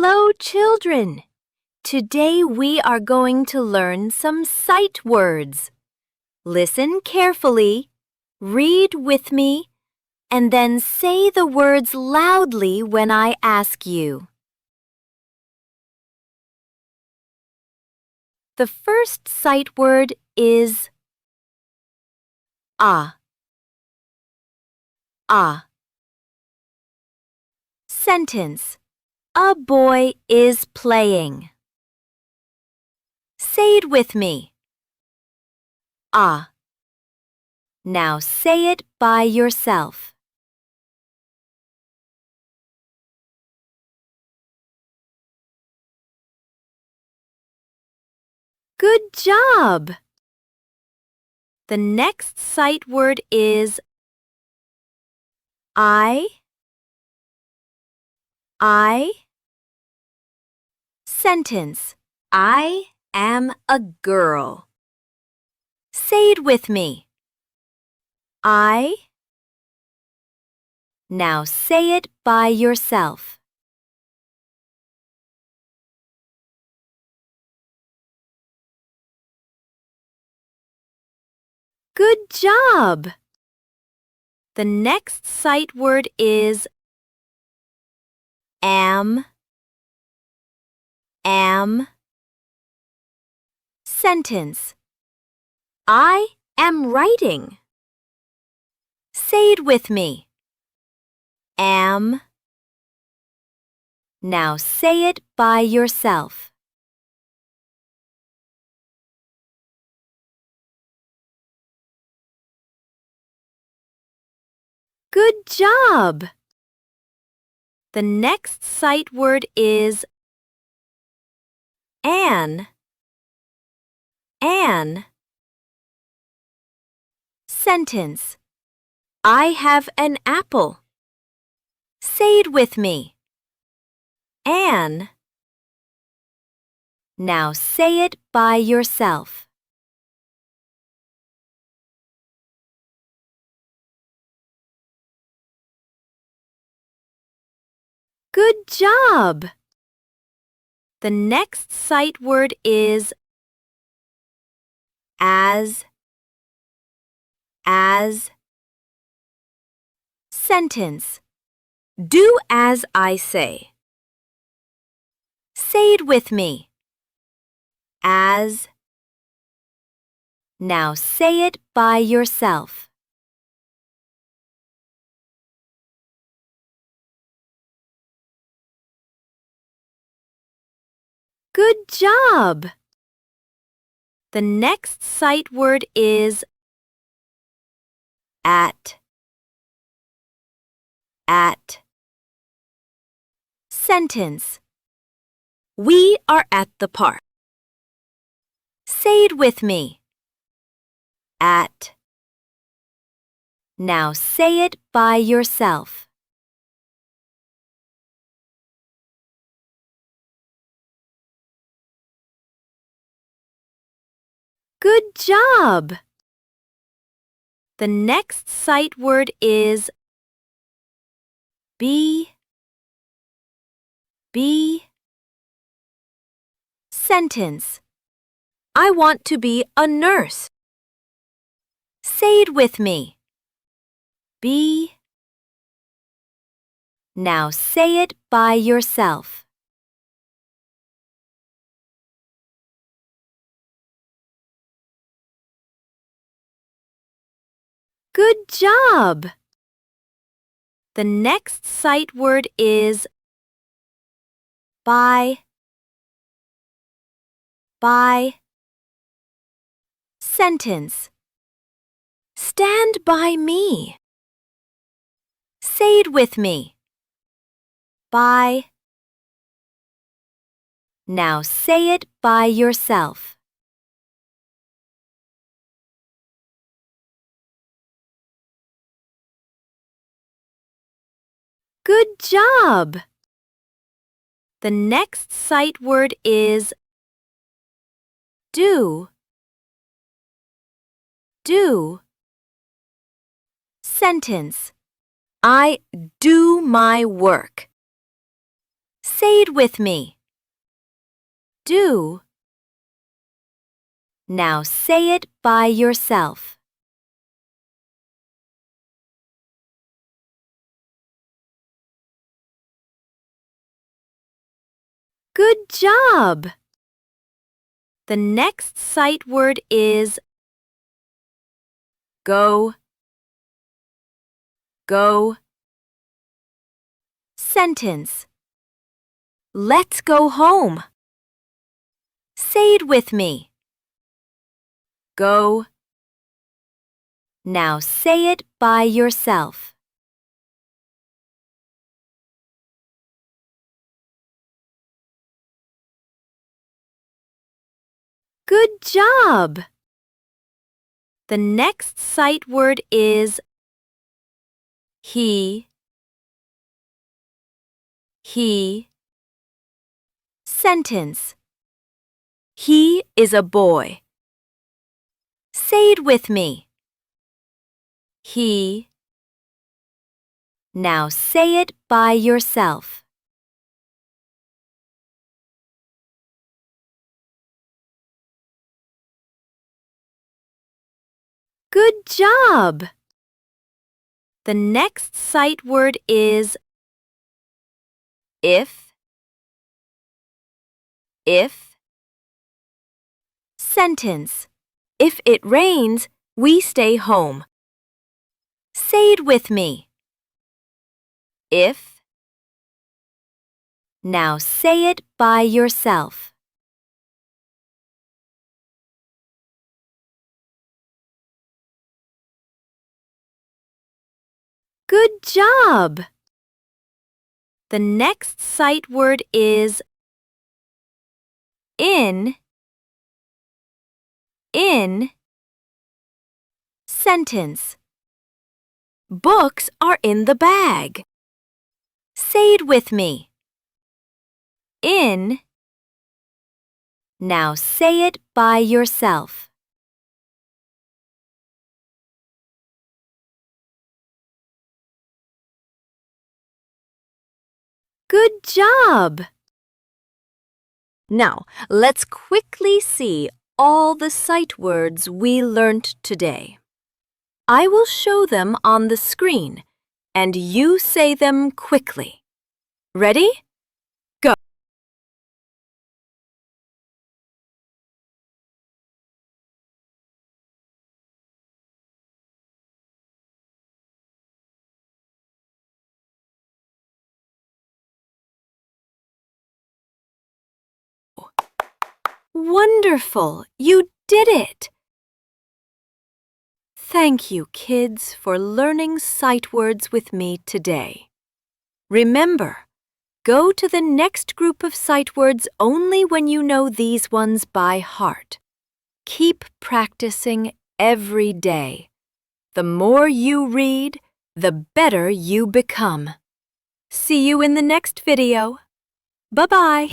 Hello, children! Today we are going to learn some sight words. Listen carefully, read with me, and then say the words loudly when I ask you. The first sight word is ah. Ah. Sentence. A boy is playing. Say it with me. Ah. Now say it by yourself. Good job! The next sight word is I. Sentence. I am a girl. Say it with me. I. Now say it by yourself. Good job! The next sight word is am. Sentence. I am writing. Say it with me. Am. Now say it by yourself. Good job! The next sight word is an. Sentence. I have an apple. Say it with me. An. Now say it by yourself. Good job! The next sight word is as. Sentence. Do as I say. Say it with me. As. Now say it by yourself. Good job! The next sight word is at. Sentence. We are at the park. Say it with me. At. Now say it by yourself. Good job! The next sight word is be. Sentence. I want to be a nurse. Say it with me. Be. Now say it by yourself. Good job! The next sight word is by. Sentence. Stand by me. Say it with me. By. Now say it by yourself. Good job! The next sight word is do. Sentence. I do my work. Say it with me. Do. Now say it by yourself. Good job! The next sight word is go, go. Sentence. Let's go home. Say it with me. Go. Now say it by yourself. Good job! The next sight word is he, he. Sentence. He is a boy. Say it with me. He. Now say it by yourself. Good job! The next sight word is if, if. Sentence. If it rains, we stay home. Say it with me. If. Now say it by yourself. Good job! The next sight word is in, in. Sentence. Books are in the bag. Say it with me. In. Now say it by yourself. Good job! Now, let's quickly see all the sight words we learnt today. I will show them on the screen, and you say them quickly. Ready? Go! Wonderful! You did it! Thank you, kids, for learning sight words with me today. Remember, go to the next group of sight words only when you know these ones by heart. Keep practicing every day. The more you read, the better you become. See you in the next video. Bye-bye.